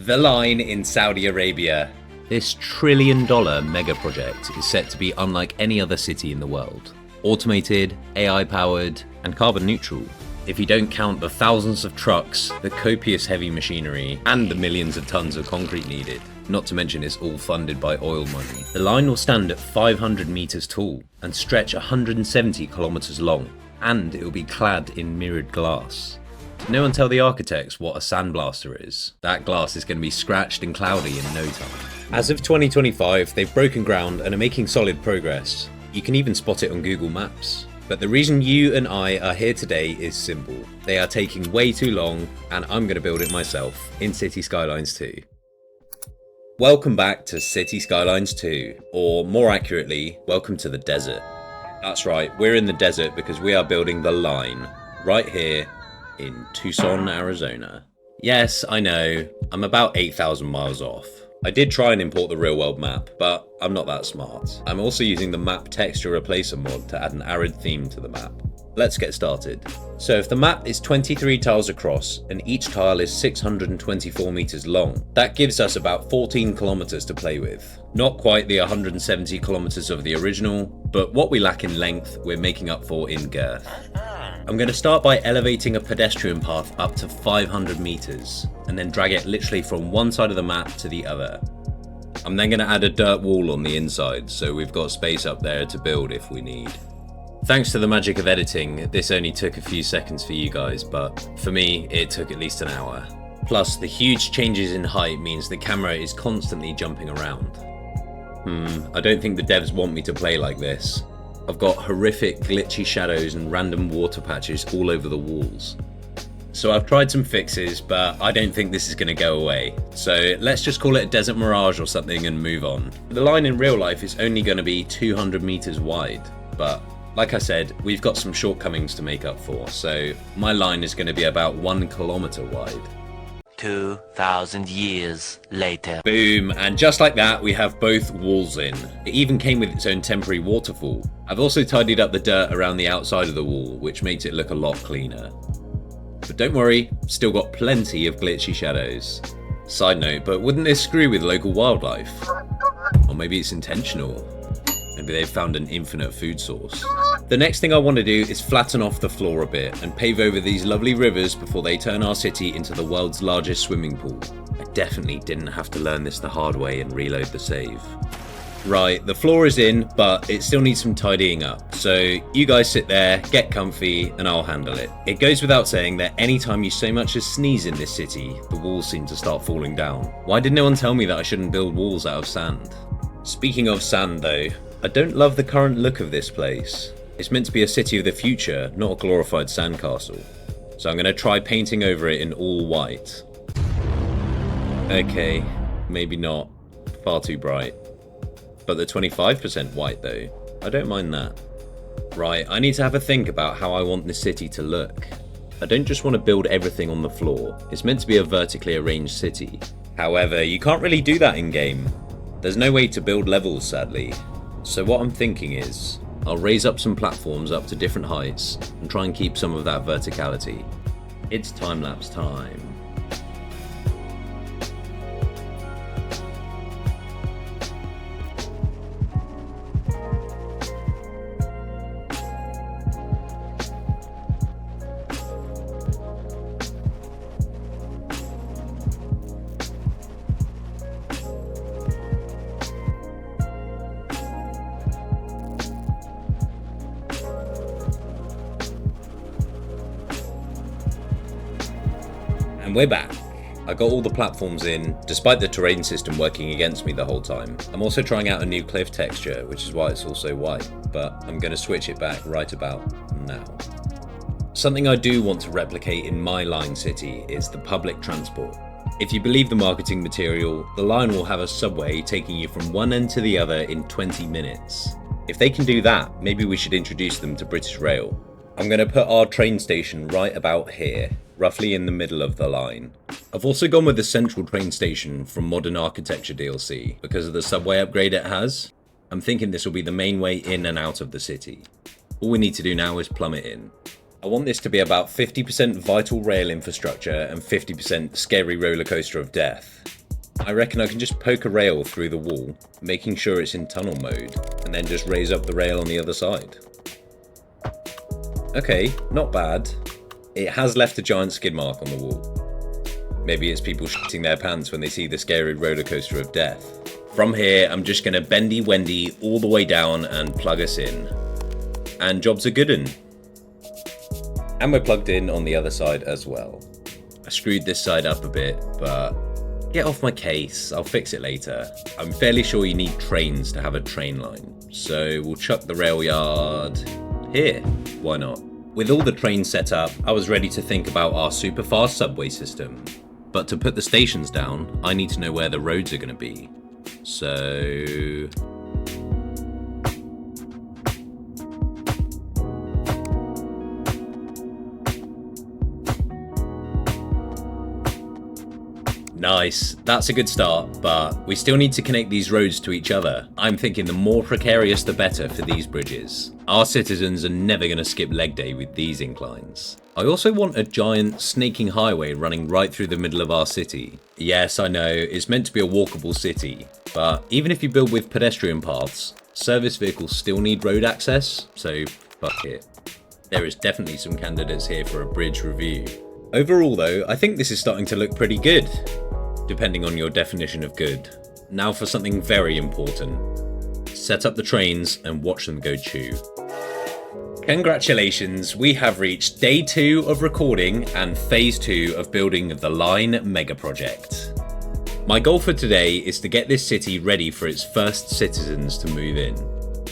The line in Saudi Arabia. This trillion-dollar megaproject is set to be unlike any other city in the world. Automated, AI-powered, and carbon neutral. If you don't count the thousands of trucks, the copious heavy machinery, and the millions of tons of concrete needed. Not to mention it's all funded by oil money. The line will stand at 500 meters tall and stretch 170 kilometers long, and it will be clad in mirrored glass. No one tell the architects what a sandblaster is. That glass is going to be scratched and cloudy in no time. As of 2025, they've broken ground and are making solid progress. You can even spot it on Google Maps. But the reason you and I are here today is simple. They are taking way too long, and I'm going to build it myself in Cities Skylines 2. Welcome back to Cities Skylines 2, or more accurately, welcome to the desert. That's right, we're in the desert because we are building the line right here in Tucson, Arizona. Yes, I know, I'm about 8,000 miles off. I did try and import the real-world map, but I'm not that smart. I'm also using the map texture replacer mod to add an arid theme to the map. Let's get started. So if the map is 23 tiles across and each tile is 624 meters long, that gives us about 14 kilometers to play with. Not quite the 170 kilometers of the original, but what we lack in length, we're making up for in girth. I'm going to start by elevating a pedestrian path up to 500 meters and then drag it literally from one side of the map to the other. I'm then going to add a dirt wall on the inside so we've got space up there to build if we need. Thanks to the magic of editing, this only took a few seconds for you guys, but for me it took at least an hour. Plus the huge changes in height means the camera is constantly jumping around. I don't think the devs want me to play like this. I've got horrific glitchy shadows and random water patches all over the walls. So I've tried some fixes, but I don't think this is going to go away. So let's just call it a desert mirage or something and move on. The line in real life is only going to be 200 meters wide, but like I said, we've got some shortcomings to make up for. So my line is going to be about 1 kilometer wide. 2,000 years later. Boom, and just like that we have both walls in. It even came with its own temporary waterfall. I've also tidied up the dirt around the outside of the wall, which makes it look a lot cleaner. But don't worry, still got plenty of glitchy shadows. Side note, but wouldn't this screw with local wildlife? Or maybe it's intentional. Maybe they've found an infinite food source. The next thing I want to do is flatten off the floor a bit and pave over these lovely rivers before they turn our city into the world's largest swimming pool. I definitely didn't have to learn this the hard way and reload the save. Right, the floor is in, but it still needs some tidying up. So you guys sit there, get comfy, and I'll handle it. It goes without saying that anytime you so much as sneeze in this city, the walls seem to start falling down. Why did no one tell me that I shouldn't build walls out of sand? Speaking of sand though, I don't love the current look of this place. It's meant to be a city of the future, not a glorified sandcastle. So I'm going to try painting over it in all white. Okay, maybe not. Far too bright. But the 25% white though, I don't mind that. Right, I need to have a think about how I want this city to look. I don't just want to build everything on the floor. It's meant to be a vertically arranged city. However, you can't really do that in game. There's no way to build levels, sadly. So what I'm thinking is, I'll raise up some platforms up to different heights and try and keep some of that verticality. It's time-lapse time. And we're back. I got all the platforms in, despite the terrain system working against me the whole time. I'm also trying out a new cliff texture, which is why it's also white, but I'm going to switch it back right about now. Something I do want to replicate in my line city is the public transport. If you believe the marketing material, the line will have a subway taking you from one end to the other in 20 minutes. If they can do that, maybe we should introduce them to British Rail. I'm going to put our train station right about here, roughly in the middle of the line. I've also gone with the central train station from Modern Architecture DLC because of the subway upgrade it has. I'm thinking this will be the main way in and out of the city. All we need to do now is plumb it in. I want this to be about 50% vital rail infrastructure and 50% scary roller coaster of death. I reckon I can just poke a rail through the wall, making sure it's in tunnel mode, and then just raise up the rail on the other side. Okay, not bad. It has left a giant skid mark on the wall. Maybe it's people shitting their pants when they see the scary roller coaster of death. From here, I'm just going to bendy wendy all the way down and plug us in. And job's a good 'un. And we're plugged in on the other side as well. I screwed this side up a bit, but get off my case, I'll fix it later. I'm fairly sure you need trains to have a train line, so we'll chuck the rail yard here, why not? With all the trains set up, I was ready to think about our super fast subway system. But to put the stations down, I need to know where the roads are going to be. So nice, that's a good start, but we still need to connect these roads to each other. I'm thinking the more precarious the better for these bridges. Our citizens are never going to skip leg day with these inclines. I also want a giant snaking highway running right through the middle of our city. Yes, I know, it's meant to be a walkable city, but even if you build with pedestrian paths, service vehicles still need road access, so fuck it. There is definitely some candidates here for a bridge review. Overall though, I think this is starting to look pretty good, depending on your definition of good. Now for something very important. Set up the trains and watch them go chew. Congratulations, we have reached day 2 of recording and phase 2 of building the Line Megaproject. My goal for today is to get this city ready for its first citizens to move in.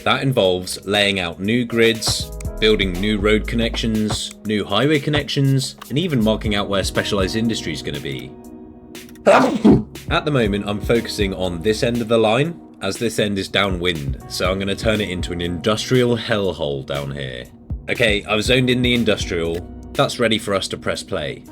That involves laying out new grids, building new road connections, new highway connections, and even marking out where specialised industry is going to be. At the moment, I'm focusing on this end of the line, as this end is downwind, so I'm going to turn it into an industrial hellhole down here. Okay, I've zoned in the industrial, that's ready for us to press play.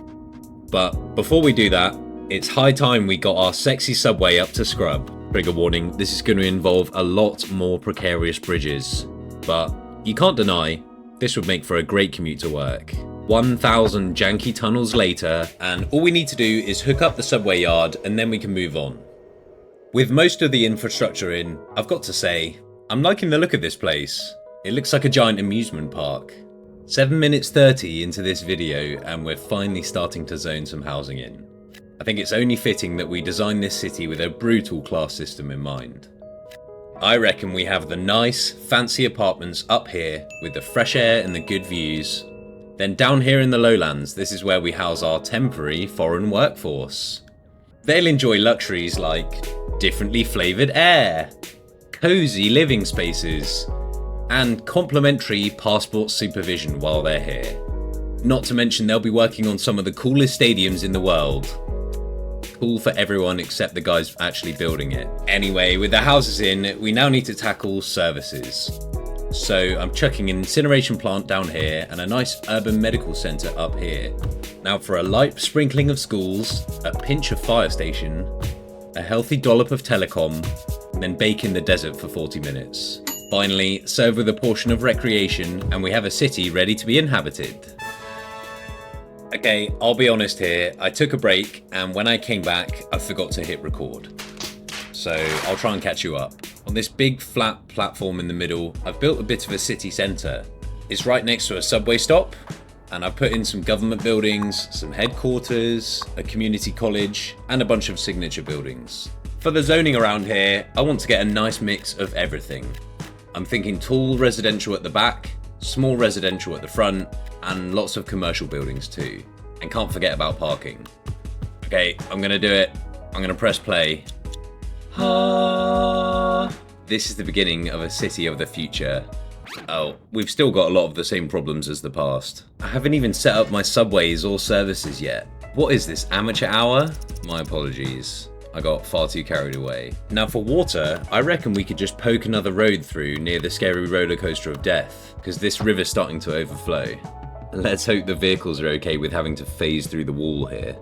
But before we do that, it's high time we got our sexy subway up to scrub. Trigger warning, this is going to involve a lot more precarious bridges. But you can't deny, this would make for a great commute to work. 1,000 janky tunnels later, and all we need to do is hook up the subway yard and then we can move on. With most of the infrastructure in, I've got to say, I'm liking the look of this place. It looks like a giant amusement park. 7 minutes 30 into this video and we're finally starting to zone some housing in. I think it's only fitting that we design this city with a brutal class system in mind. I reckon we have the nice, fancy apartments up here with the fresh air and the good views. Then down here in the lowlands, this is where we house our temporary foreign workforce. They'll enjoy luxuries like differently flavoured air, cosy living spaces, and complimentary passport supervision while they're here. Not to mention they'll be working on some of the coolest stadiums in the world. Cool for everyone except the guys actually building it. Anyway, with the houses in, we now need to tackle services. So I'm chucking an incineration plant down here and a nice urban medical centre up here. Now for a light sprinkling of schools, a pinch of fire station, a healthy dollop of telecom, and then bake in the desert for 40 minutes. Finally, serve with a portion of recreation and we have a city ready to be inhabited. Okay, I'll be honest here, I took a break and when I came back, I forgot to hit record. So I'll try and catch you up. On this big flat platform in the middle, I've built a bit of a city centre. It's right next to a subway stop, and I've put in some government buildings, some headquarters, a community college, and a bunch of signature buildings. For the zoning around here, I want to get a nice mix of everything. I'm thinking tall residential at the back, small residential at the front, and lots of commercial buildings too. And can't forget about parking. Okay, I'm gonna do it. I'm gonna press play. This is the beginning of a city of the future. Oh, we've still got a lot of the same problems as the past. I haven't even set up my subways or services yet. What is this, amateur hour? My apologies. I got far too carried away. Now for water, I reckon we could just poke another road through near the scary roller coaster of death, because this river's starting to overflow. Let's hope the vehicles are okay with having to phase through the wall here.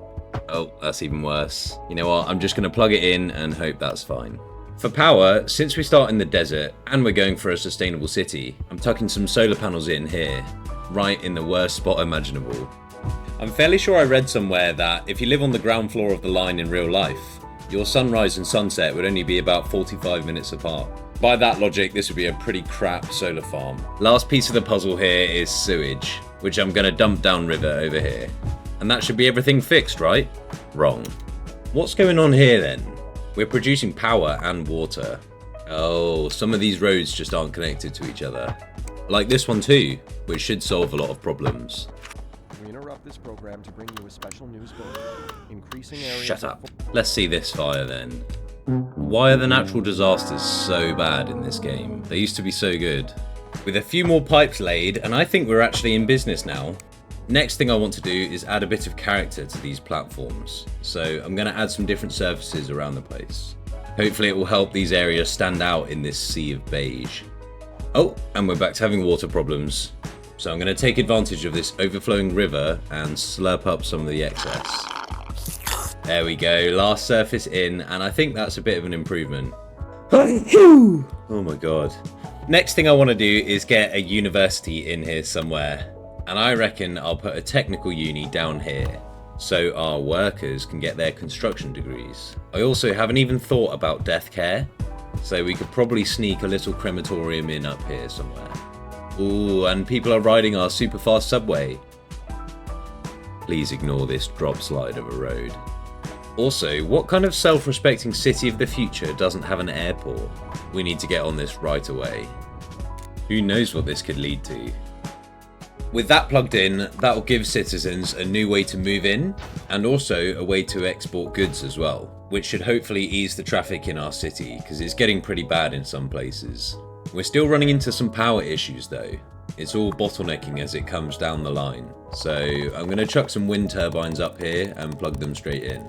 Oh, that's even worse. You know what, I'm just going to plug it in and hope that's fine. For power, since we start in the desert and we're going for a sustainable city, I'm tucking some solar panels in here. right in the worst spot imaginable. I'm fairly sure I read somewhere that if you live on the ground floor of the line in real life, your sunrise and sunset would only be about 45 minutes apart. By that logic, this would be a pretty crap solar farm. Last piece of the puzzle here is sewage, which I'm going to dump downriver over here. And that should be everything fixed, right? Wrong. What's going on here then? We're producing power and water. Oh, some of these roads just aren't connected to each other. Like this one too, which should solve a lot of problems. We interrupt this program to bring you a special news bulletin. Increasing areas. Shut up. Let's see this fire then. Why are the natural disasters so bad in this game? They used to be so good. With a few more pipes laid, and I think we're actually in business now. Next thing I want to do is add a bit of character to these platforms. So I'm going to add some different surfaces around the place. Hopefully it will help these areas stand out in this sea of beige. Oh, and we're back to having water problems. So I'm going to take advantage of this overflowing river and slurp up some of the excess. There we go, last surface in, and I think that's a bit of an improvement. Oh my god. Next thing I want to do is get a university in here somewhere. And I reckon I'll put a technical uni down here, so our workers can get their construction degrees. I also haven't even thought about death care, so we could probably sneak a little crematorium in up here somewhere. Ooh, and people are riding our super fast subway. Please ignore this drop slide of a road. Also, what kind of self-respecting city of the future doesn't have an airport? We need to get on this right away. Who knows what this could lead to? With that plugged in, that'll give citizens a new way to move in, and also a way to export goods as well, which should hopefully ease the traffic in our city, because it's getting pretty bad in some places. We're still running into some power issues though. It's all bottlenecking as it comes down the line. So I'm going to chuck some wind turbines up here and plug them straight in.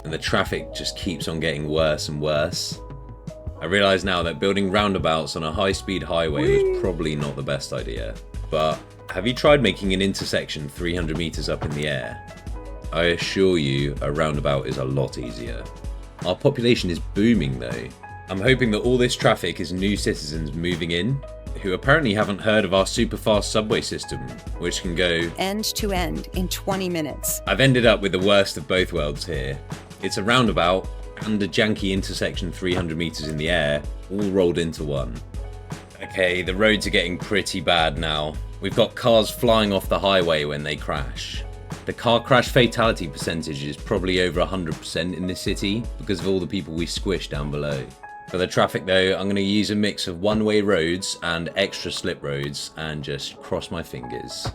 And the traffic just keeps on getting worse and worse. I realise now that building roundabouts on a high-speed highway was probably not the best idea, but have you tried making an intersection 300 meters up in the air? I assure you, a roundabout is a lot easier. Our population is booming though. I'm hoping that all this traffic is new citizens moving in, who apparently haven't heard of our super fast subway system, which can go end to end in 20 minutes. I've ended up with the worst of both worlds here. It's a roundabout and a janky intersection 300 meters in the air, all rolled into one. Okay, the roads are getting pretty bad now. We've got cars flying off the highway when they crash. The car crash fatality percentage is probably over 100% in this city because of all the people we squish down below. For the traffic though, I'm going to use a mix of one-way roads and extra slip roads and just cross my fingers.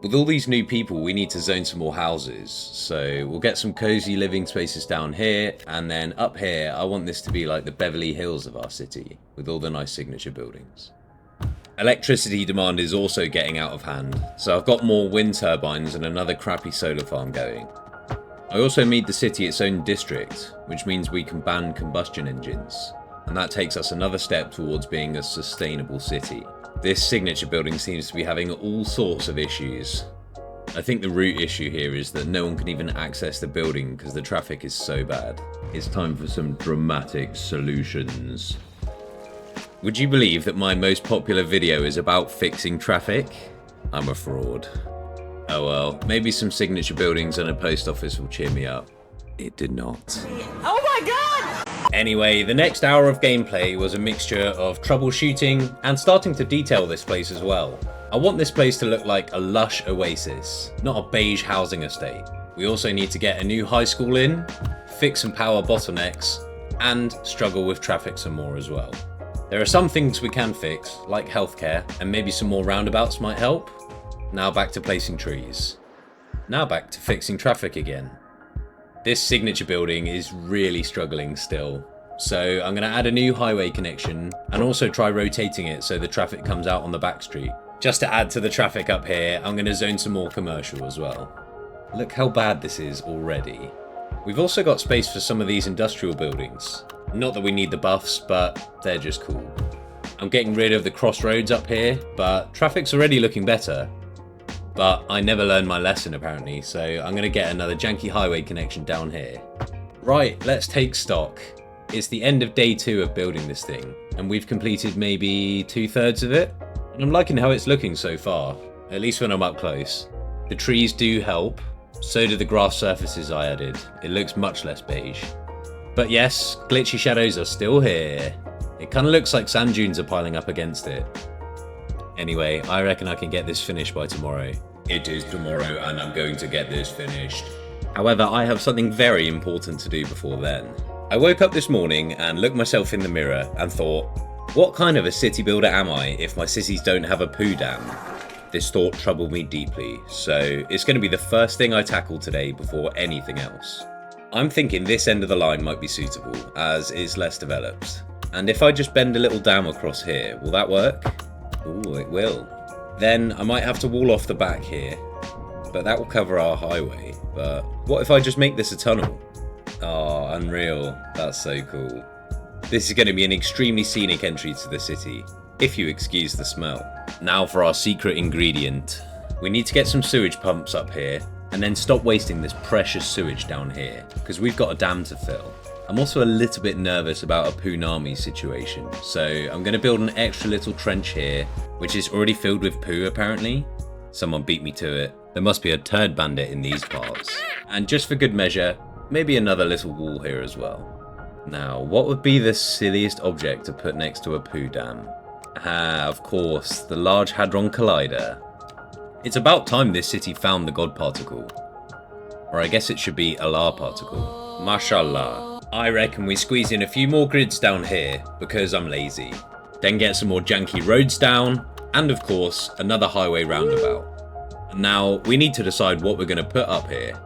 With all these new people, we need to zone some more houses. So we'll get some cozy living spaces down here, and then up here, I want this to be like the Beverly Hills of our city, with all the nice signature buildings. Electricity demand is also getting out of hand, so I've got more wind turbines and another crappy solar farm going. I also made the city its own district, which means we can ban combustion engines, and that takes us another step towards being a sustainable city. This signature building seems to be having all sorts of issues. I think the root issue here is that no one can even access the building because the traffic is so bad. It's time for some dramatic solutions. Would you believe that my most popular video is about fixing traffic? I'm a fraud. Oh well, maybe some signature buildings and a post office will cheer me up. It did not. Oh my god! Anyway, the next hour of gameplay was a mixture of troubleshooting and starting to detail this place as well. I want this place to look like a lush oasis, not a beige housing estate. We also need to get a new high school in, fix some power bottlenecks, and struggle with traffic some more as well. There are some things we can fix, like healthcare, and maybe some more roundabouts might help. Now back to placing trees. Now back to fixing traffic again. This signature building is really struggling still, so I'm going to add a new highway connection and also try rotating it so the traffic comes out on the back street. Just to add to the traffic up here, I'm going to zone some more commercial as well. Look how bad this is already. We've also got space for some of these industrial buildings. Not that we need the buffs, but they're just cool. I'm getting rid of the crossroads up here, but traffic's already looking better. But I never learned my lesson apparently, so I'm going to get another janky highway connection down here. Right, let's take stock. It's the end of day 2 of building this thing, and we've completed maybe 2/3 of it. And I'm liking how it's looking so far, at least when I'm up close. The trees do help, so do the grass surfaces I added. It looks much less beige. But yes, glitchy shadows are still here. It kind of looks like sand dunes are piling up against it. Anyway, I reckon I can get this finished by tomorrow. It is tomorrow and I'm going to get this finished. However, I have something very important to do before then. I woke up this morning and looked myself in the mirror and thought, what kind of a city builder am I if my cities don't have a poo dam? This thought troubled me deeply, so it's going to be the first thing I tackle today before anything else. I'm thinking this end of the line might be suitable, as it's less developed. And if I just bend a little dam across here, will that work? Ooh, it will. Then I might have to wall off the back here, but that will cover our highway. But what if I just make this a tunnel? Oh, unreal. That's so cool. This is going to be an extremely scenic entry to the city, if you excuse the smell. Now for our secret ingredient. We need to get some sewage pumps up here, and then stop wasting this precious sewage down here, because we've got a dam to fill. I'm also a little bit nervous about a Poonami situation, so I'm going to build an extra little trench here, which is already filled with poo apparently. Someone beat me to it. There must be a turd bandit in these parts. And just for good measure, maybe another little wall here as well. Now, what would be the silliest object to put next to a poo dam? Ah, of course, the Large Hadron Collider. It's about time this city found the God Particle. Or I guess it should be Allah Particle. Mashallah. I reckon we squeeze in a few more grids down here, because I'm lazy. Then get some more janky roads down, and of course, another highway roundabout. And now, we need to decide what we're going to put up here.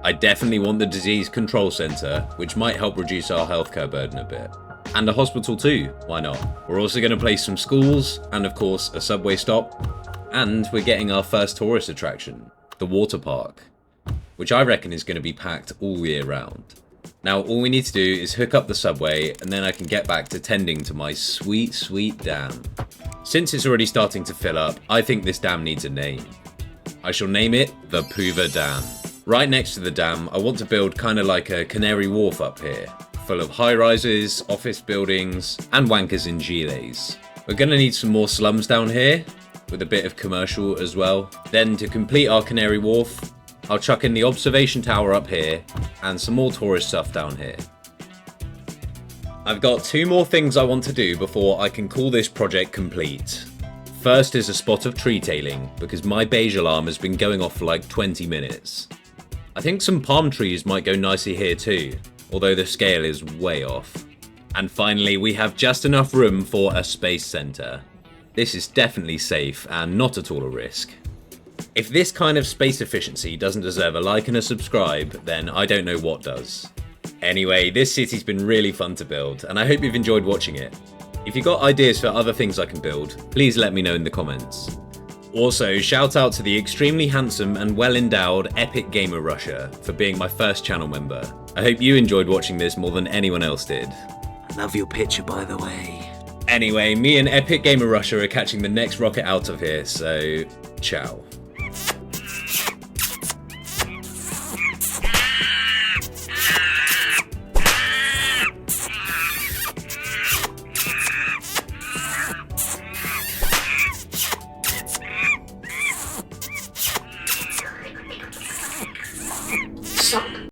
I definitely want the disease control centre, which might help reduce our healthcare burden a bit. And a hospital too, why not? We're also going to place some schools, and of course a subway stop. And we're getting our first tourist attraction, the water park, which I reckon is going to be packed all year round. Now all we need to do is hook up the subway, and then I can get back to tending to my sweet, sweet dam. Since it's already starting to fill up, I think this dam needs a name. I shall name it the Poover Dam. Right next to the dam, I want to build kind of like a Canary Wharf up here, full of high-rises, office buildings, and wankers in gilets. We're going to need some more slums down here, with a bit of commercial as well. Then to complete our Canary Wharf, I'll chuck in the observation tower up here, and some more tourist stuff down here. I've got 2 more things I want to do before I can call this project complete. First is a spot of tree tailing, because my beige alarm has been going off for like 20 minutes. I think some palm trees might go nicely here too, although the scale is way off. And finally, we have just enough room for a space center. This is definitely safe and not at all a risk. If this kind of space efficiency doesn't deserve a like and a subscribe, then I don't know what does. Anyway, this city's been really fun to build, and I hope you've enjoyed watching it. If you've got ideas for other things I can build, please let me know in the comments. Also, shout out to the extremely handsome and well-endowed Epic Gamer Rusher for being my first channel member. I hope you enjoyed watching this more than anyone else did. I love your picture, by the way. Anyway, me and Epic Gamer Rusher are catching the next rocket out of here, so ciao.